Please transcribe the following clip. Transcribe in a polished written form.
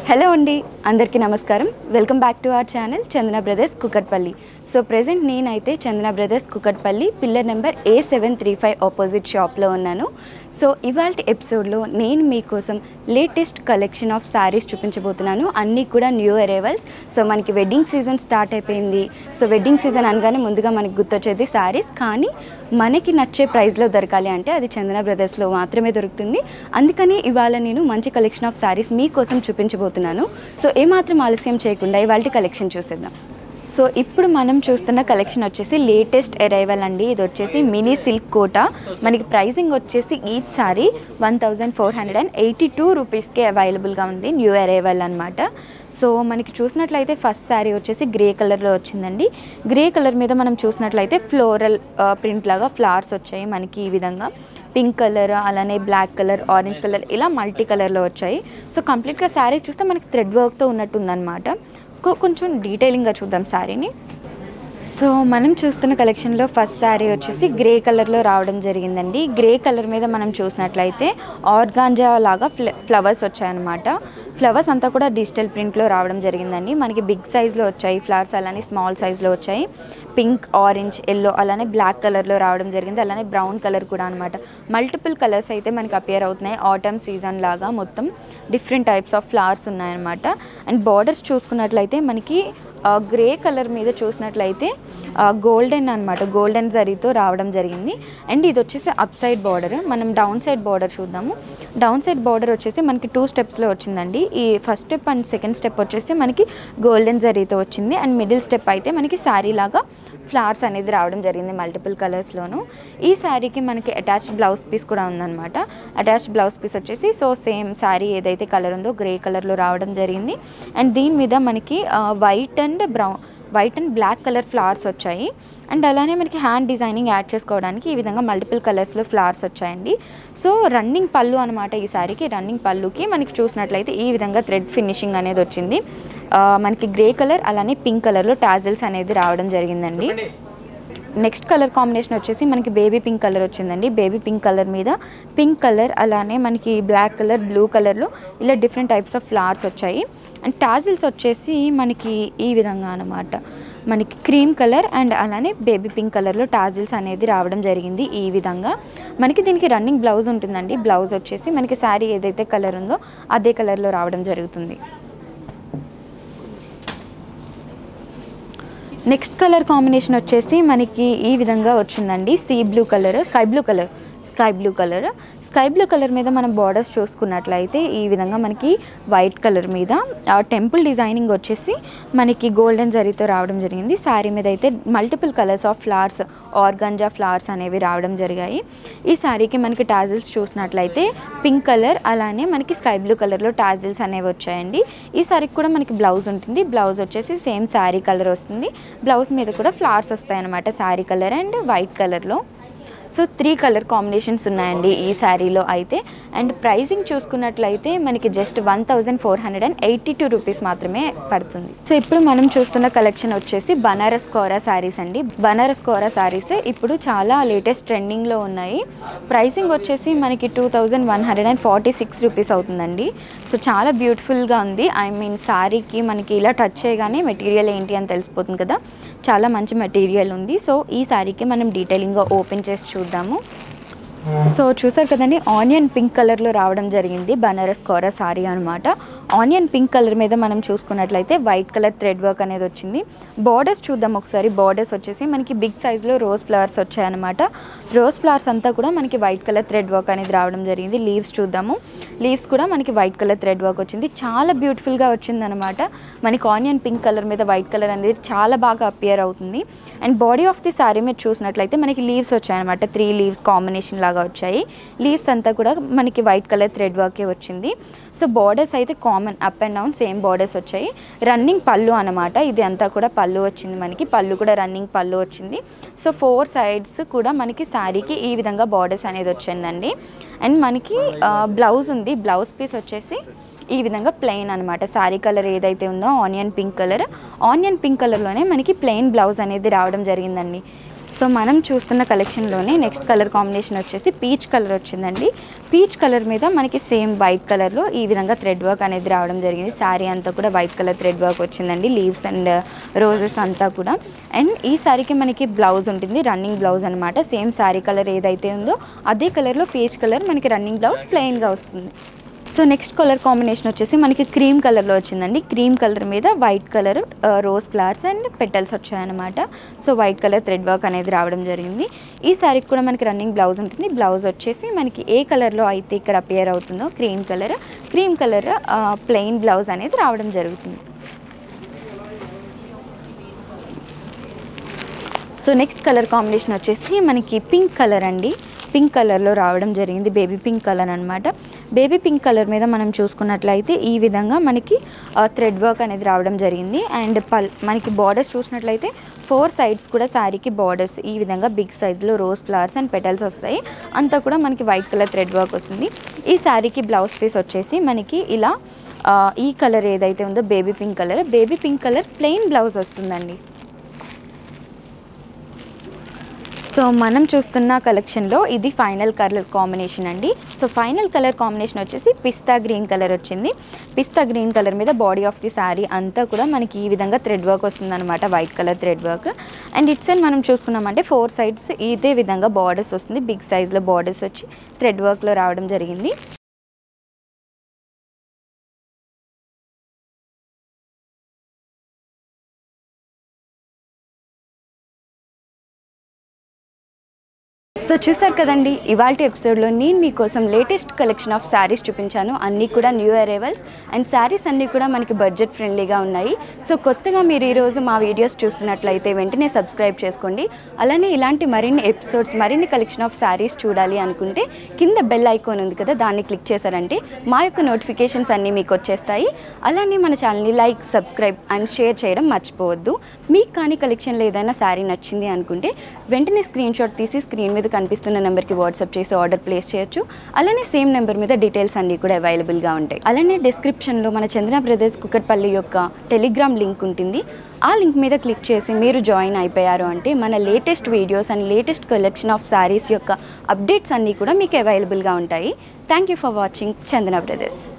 Hello అండి, అందరికీ నమస్కారం. Welcome back to our channel Chandana Brothers Kukatpally. So present నేనైతే Chandana Brothers Kukatpally pillar number A735 opposite షాప్లో ఉన్నాను. సో ఇవాల్టి ఎపిసోడ్లో నేను మీకోసం లేటెస్ట్ కలెక్షన్ ఆఫ్ శారీస్ చూపించబోతున్నాను. అన్నీ కూడా న్యూ అరైవల్స్. సో మనకి వెడ్డింగ్ సీజన్ స్టార్ట్ అయిపోయింది. సో వెడ్డింగ్ సీజన్ అనగానే ముందుగా మనకి గుర్తొచ్చేది శారీస్. కానీ మనకి నచ్చే ప్రైస్లో దొరకాలి అంటే అది చందన బ్రదర్స్లో మాత్రమే దొరుకుతుంది. అందుకని ఇవాళ నేను మంచి కలెక్షన్ ఆఫ్ శారీస్ మీకోసం చూపించబోతున్నాను. సో ఏమాత్రం ఆలస్యం చేయకుండా ఇవాళ కలెక్షన్ చూసేద్దాం. సో ఇప్పుడు మనం చూస్తున్న కలెక్షన్ వచ్చేసి లేటెస్ట్ అరైవల్ అండి. ఇది వచ్చేసి మినీ సిల్క్ కోటా. మనకి ప్రైసింగ్ వచ్చేసి ఈచ్ సారీ 1482 రూపీస్కి అవైలబుల్గా ఉంది. న్యూ అరైవల్ అనమాట. సో మనకి చూసినట్లయితే ఫస్ట్ శారీ వచ్చేసి గ్రే కలర్లో వచ్చిందండి. గ్రే కలర్ మీద మనం చూసినట్లయితే ఫ్లోరల్ ప్రింట్ లాగా ఫ్లవర్స్ వచ్చాయి మనకి ఈ విధంగా. పింక్ కలర్, అలానే బ్లాక్ కలర్, ఆరెంజ్ కలర్, ఇలా మల్టీ కలర్లో వచ్చాయి. సో కంప్లీట్గా శారీ చూస్తే మనకి థ్రెడ్ వర్క్తో ఉన్నట్టు ఉందన్నమాట. సో కొంచెం డీటెయిలింగ్గా చూద్దాం శారీని. సో మనం చూస్తున్న కలెక్షన్లో ఫస్ట్ శారీ వచ్చేసి గ్రే కలర్లో రావడం జరిగిందండి. గ్రే కలర్ మీద మనం చూసినట్లయితే ఆర్గాంజా లాగా ఫ్లవర్స్ వచ్చాయన్నమాట. ఫ్లవర్స్ అంతా కూడా డిజిటల్ ప్రింట్లో రావడం జరిగిందండి. మనకి బిగ్ సైజ్లో వచ్చాయి ఫ్లవర్స్, అలానే స్మాల్ సైజ్లో వచ్చాయి. పింక్, ఆరెంజ్, ఎల్లో, అలానే బ్లాక్ కలర్లో రావడం జరిగింది. అలానే బ్రౌన్ కలర్ కూడా అనమాట. మల్టిపుల్ కలర్స్ అయితే మనకి అపియర్ అవుతున్నాయి. ఆటమ్ సీజన్ లాగా మొత్తం డిఫరెంట్ టైప్స్ ఆఫ్ ఫ్లవర్స్ ఉన్నాయన్నమాట. అండ్ బార్డర్స్ చూసుకున్నట్లయితే మనకి గ్రే కలర్ మీద చూసినట్లయితే గోల్డెన్ అనమాట, గోల్డెన్ జరీతో రావడం జరిగింది. అండ్ ఇది వచ్చేసి అప్ సైడ్ బార్డర్. మనం డౌన్ సైడ్ బార్డర్ చూద్దాము. డౌన్ సైడ్ బార్డర్ వచ్చేసి మనకి 2 స్టెప్స్లో వచ్చిందండి. ఈ first step and second step వచ్చేసి మనకి గోల్డెన్ జరీతో వచ్చింది. అండ్ మిడిల్ స్టెప్ అయితే మనకి శారీ లాగా ఫ్లవర్స్ అనేది రావడం జరిగింది మల్టిపుల్ కలర్స్లోను. ఈ శారీకి మనకి అటాచ్డ్ బ్లౌజ్ పీస్ కూడా ఉందన్నమాట. అటాచ్డ్ బ్లౌజ్ పీస్ వచ్చేసి సో సేమ్ శారీ ఏదైతే కలర్ ఉందో గ్రే కలర్లో రావడం జరిగింది. అండ్ దీని మీద మనకి white and black colour flowers వచ్చాయి. అండ్ అలానే మనకి హ్యాండ్ డిజైనింగ్ యాడ్ చేసుకోవడానికి ఈ విధంగా మల్టిపుల్ కలర్స్లో ఫ్లవర్స్ వచ్చాయండి. సో రన్నింగ్ పళ్ళు అనమాట. ఈ శారీకి రన్నింగ్ పళ్ళుకి మనకి చూసినట్లయితే ఈ విధంగా థ్రెడ్ ఫినిషింగ్ అనేది వచ్చింది. మనకి గ్రే కలర్ అలానే పింక్ కలర్లో టాజిల్స్ అనేది రావడం జరిగిందండి. నెక్స్ట్ కలర్ కాంబినేషన్ వచ్చేసి మనకి బేబీ పింక్ కలర్ వచ్చిందండి. బేబీ పింక్ కలర్ మీద పింక్ కలర్, అలానే మనకి బ్లాక్ కలర్, బ్లూ కలర్లో ఇలా డిఫరెంట్ టైప్స్ ఆఫ్ ఫ్లవర్స్ వచ్చాయి. అండ్ టాజిల్స్ వచ్చేసి మనకి ఈ విధంగా అనమాట. మనకి క్రీమ్ కలర్ అండ్ అలానే బేబీ పింక్ కలర్లో టాజిల్స్ అనేది రావడం జరిగింది. ఈ విధంగా మనకి దీనికి రన్నింగ్ బ్లౌజ్ ఉంటుందండి. బ్లౌజ్ వచ్చేసి మనకి శారీ ఏదైతే కలర్ ఉందో అదే కలర్లో రావడం జరుగుతుంది. నెక్స్ట్ కలర్ కాంబినేషన్ వచ్చేసి మనకి ఈ విధంగా వచ్చిందండి. స్కై బ్లూ కలర్ మీద మనం బార్డర్స్ చూసుకున్నట్లయితే ఈ విధంగా మనకి వైట్ కలర్ మీద టెంపుల్ డిజైనింగ్ వచ్చేసి మనకి గోల్డెన్ జరీతో రావడం జరిగింది. శారీ మీద అయితే multiple colours of flowers, organza flowers అనేవి రావడం జరిగాయి. ఈ శారీకి మనకి టాజిల్స్ చూసినట్లయితే పింక్ కలర్, అలానే మనకి స్కై బ్లూ కలర్లో టాజిల్స్ అనేవి వచ్చాయండి. ఈ శారీకి కూడా మనకి బ్లౌజ్ ఉంటుంది. బ్లౌజ్ వచ్చేసి సేమ్ శారీ కలర్ వస్తుంది. బ్లౌజ్ మీద కూడా ఫ్లవర్స్ వస్తాయన్నమాట శారీ కలర్ అండ్ వైట్ కలర్లో. సో 3 కలర్ కాంబినేషన్స్ ఉన్నాయండి ఈ శారీలో అయితే. అండ్ ప్రైసింగ్ చూసుకున్నట్లయితే మనకి జస్ట్ 1482 రూపీస్ మాత్రమే పడుతుంది. సో ఇప్పుడు మనం చూస్తున్న కలెక్షన్ వచ్చేసి బనారస్ కోరా శారీస్ అండి. బనారస్ కోరా శారీస్ ఇప్పుడు చాలా లేటెస్ట్ ట్రెండింగ్లో ఉన్నాయి. ప్రైసింగ్ వచ్చేసి మనకి 2146 రూపీస్ అవుతుందండి. సో చాలా బ్యూటిఫుల్గా ఉంది. శారీకి మనకి ఇలా టచ్ చేయగానే మెటీరియల్ ఏంటి అని తెలిసిపోతుంది కదా, చాలా మంచి మెటీరియల్ ఉంది. సో ఈ శారీకి మనం డీటెయిలింగ్గా ఓపెన్ చేసి చూద్దాము. సో చూసారు కదండి, ఆనియన్ పింక్ కలర్లో రావడం జరిగింది బనారస్ కోరా సారీ అనమాట. ఆనియన్ పింక్ కలర్ మీద మనం చూసుకున్నట్లయితే వైట్ కలర్ థ్రెడ్ వర్క్ అనేది వచ్చింది. బార్డర్స్ చూద్దాం ఒకసారి. బార్డర్స్ వచ్చేసి మనకి బిగ్ సైజ్లో రోజ్ ఫ్లవర్స్ వచ్చాయన్నమాట. రోజ్ ఫ్లవర్స్ అంతా కూడా మనకి వైట్ కలర్ థ్రెడ్ వర్క్ అనేది రావడం జరిగింది. లీవ్స్ చూద్దాము. లీవ్స్ కూడా మనకి వైట్ కలర్ థ్రెడ్ వర్క్ వచ్చింది. చాలా బ్యూటిఫుల్గా వచ్చిందనమాట. మనకి ఆనియన్ పింక్ కలర్ మీద వైట్ కలర్ అనేది చాలా బాగా అపియర్ అవుతుంది. And body of the sari మీద చూసినట్లయితే మనకి లీవ్స్ వచ్చాయన్నమాట. 3 లీవ్స్ కాంబినేషన్ లాగా వచ్చాయి. లీవ్స్ అంతా కూడా మనకి వైట్ కలర్ థ్రెడ్ వర్కే వచ్చింది. సో బార్డర్స్ అయితే common up and down same borders వచ్చాయి. రన్నింగ్ పళ్ళు అనమాట. ఇది అంతా కూడా పళ్ళు వచ్చింది మనకి. పళ్ళు కూడా రన్నింగ్ పళ్ళు వచ్చింది. సో 4 సైడ్స్ కూడా మనకి శారీకి ఈ విధంగా బార్డర్స్ అనేది వచ్చిందండి. అండ్ మనకి బ్లౌజ్ ఉంది. బ్లౌజ్ పీస్ వచ్చేసి ఈ విధంగా ప్లెయిన్ అనమాట. శారీ కలర్ ఏదైతే ఉందో ఆనియన్ పింక్ కలర్లోనే మనకి ప్లెయిన్ బ్లౌజ్ అనేది రావడం జరిగిందండి. సో మనం చూస్తున్న కలెక్షన్లోనే నెక్స్ట్ కలర్ కాంబినేషన్ వచ్చేసి పీచ్ కలర్ వచ్చిందండి. పీచ్ కలర్ మీద మనకి సేమ్ వైట్ కలర్లో ఈ విధంగా థ్రెడ్ వర్క్ అనేది రావడం జరిగింది. శారీ అంతా కూడా వైట్ కలర్ థ్రెడ్ వర్క్ వచ్చిందండి, లీవ్స్ అండ్ రోజెస్ అంతా కూడా. అండ్ ఈ శారీకి మనకి బ్లౌజ్ ఉంటుంది, రన్నింగ్ బ్లౌజ్ అనమాట. సేమ్ శారీ కలర్ ఏదైతే ఉందో అదే కలర్లో పీచ్ కలర్ మనకి రన్నింగ్ బ్లౌజ్ ప్లెయిన్గా వస్తుంది. సో నెక్స్ట్ కలర్ కాంబినేషన్ వచ్చేసి మనకి క్రీమ్ కలర్లో వచ్చిందండి. క్రీమ్ కలర్ మీద white colour rose flowers and petals వచ్చాయన్నమాట. So white colour thread work అనేది రావడం జరిగింది. ఈ శారీకి కూడా మనకి రన్నింగ్ బ్లౌజ్ ఉంటుంది. బ్లౌజ్ వచ్చేసి మనకి ఏ కలర్లో అయితే ఇక్కడ అపియర్ అవుతుందో క్రీమ్ కలర్ ప్లెయిన్ బ్లౌజ్ అనేది రావడం జరుగుతుంది. సో నెక్స్ట్ కలర్ కాంబినేషన్ వచ్చేసి మనకి పింక్ కలర్ అండి. పింక్ కలర్లో రావడం జరిగింది, బేబీ పింక్ కలర్ అనమాట. బేబీ పింక్ కలర్ మీద మనం చూసుకున్నట్లయితే ఈ విధంగా మనకి థ్రెడ్ వర్క్ అనేది రావడం జరిగింది. అండ్ మనకి బార్డర్స్ చూసినట్లయితే 4 సైడ్స్ కూడా శారీకి బార్డర్స్ ఈ విధంగా బిగ్ సైజ్లో రోజ్ ఫ్లవర్స్ అండ్ పెటల్స్ వస్తాయి. అంతా కూడా మనకి వైట్ కలర్ థ్రెడ్ వర్క్ వస్తుంది. ఈ శారీకి బ్లౌజ్ పీస్ వచ్చేసి మనకి ఇలా ఈ కలర్ ఏదైతే ఉందో baby pink colour plain blouse వస్తుందండి. సో మనం చూస్తున్న కలెక్షన్లో ఇది ఫైనల్ కలర్ కాంబినేషన్ అండి. సో ఫైనల్ కలర్ కాంబినేషన్ వచ్చేసి పిస్తా గ్రీన్ కలర్ వచ్చింది. పిస్తా గ్రీన్ కలర్ మీద బాడీ ఆఫ్ ది శారీ అంతా కూడా మనకి ఈ విధంగా థ్రెడ్ వర్క్ వస్తుందన్నమాట, white colour thread work. And it side మనం చూసుకున్నామంటే 4 సైడ్స్ ఇదే విధంగా బార్డర్స్ వస్తుంది, బిగ్ సైజ్లో బార్డర్స్ వచ్చి థ్రెడ్ వర్క్లో రావడం జరిగింది. సో చూసారు కదండి, ఇవాల్టి ఎపిసోడ్లో నేను మీకోసం లేటెస్ట్ కలెక్షన్ ఆఫ్ శారీస్ చూపించాను. అన్నీ కూడా న్యూ అరైవల్స్ అండ్ శారీస్ అన్నీ కూడా మనకి బడ్జెట్ ఫ్రెండ్లీగా ఉన్నాయి. సో కొత్తగా మీరు ఈరోజు మా వీడియోస్ చూస్తున్నట్లయితే వెంటనే సబ్స్క్రైబ్ చేసుకోండి. అలానే ఇలాంటి మరిన్ని ఎపిసోడ్స్, మరిన్ని కలెక్షన్ ఆఫ్ శారీస్ చూడాలి అనుకుంటే కింద బెల్ ఐకాన్ ఉంది కదా, దాన్ని క్లిక్ చేశారంటే మా యొక్క నోటిఫికేషన్స్ అన్నీ మీకు వచ్చేస్తాయి. అలానే మన ఛానల్ని లైక్, సబ్స్క్రైబ్ అండ్ షేర్ చేయడం మర్చిపోవద్దు. మీకు కానీ కలెక్షన్లో ఏదైనా శారీ నచ్చింది అనుకుంటే వెంటనే స్క్రీన్ షాట్ తీసి స్క్రీన్ మీద కనిపిస్తున్న నెంబర్కి వాట్సాప్ చేసి ఆర్డర్ ప్లేస్ చేయొచ్చు. అలానే సేమ్ నెంబర్ మీద డీటెయిల్స్ అన్నీ కూడా అవైలబుల్గా ఉంటాయి. అలానే డిస్క్రిప్షన్లో మన చందన బ్రదర్స్ కుకట్పల్లి యొక్క టెలిగ్రామ్ లింక్ ఉంటుంది. ఆ లింక్ మీద క్లిక్ చేసి మీరు జాయిన్ అయిపోయారు అంటే మన latest videos and latest collection of saris యొక్క అప్డేట్స్ అన్నీ కూడా మీకు అవైలబుల్గా ఉంటాయి. Thank you for watching Chandana brothers.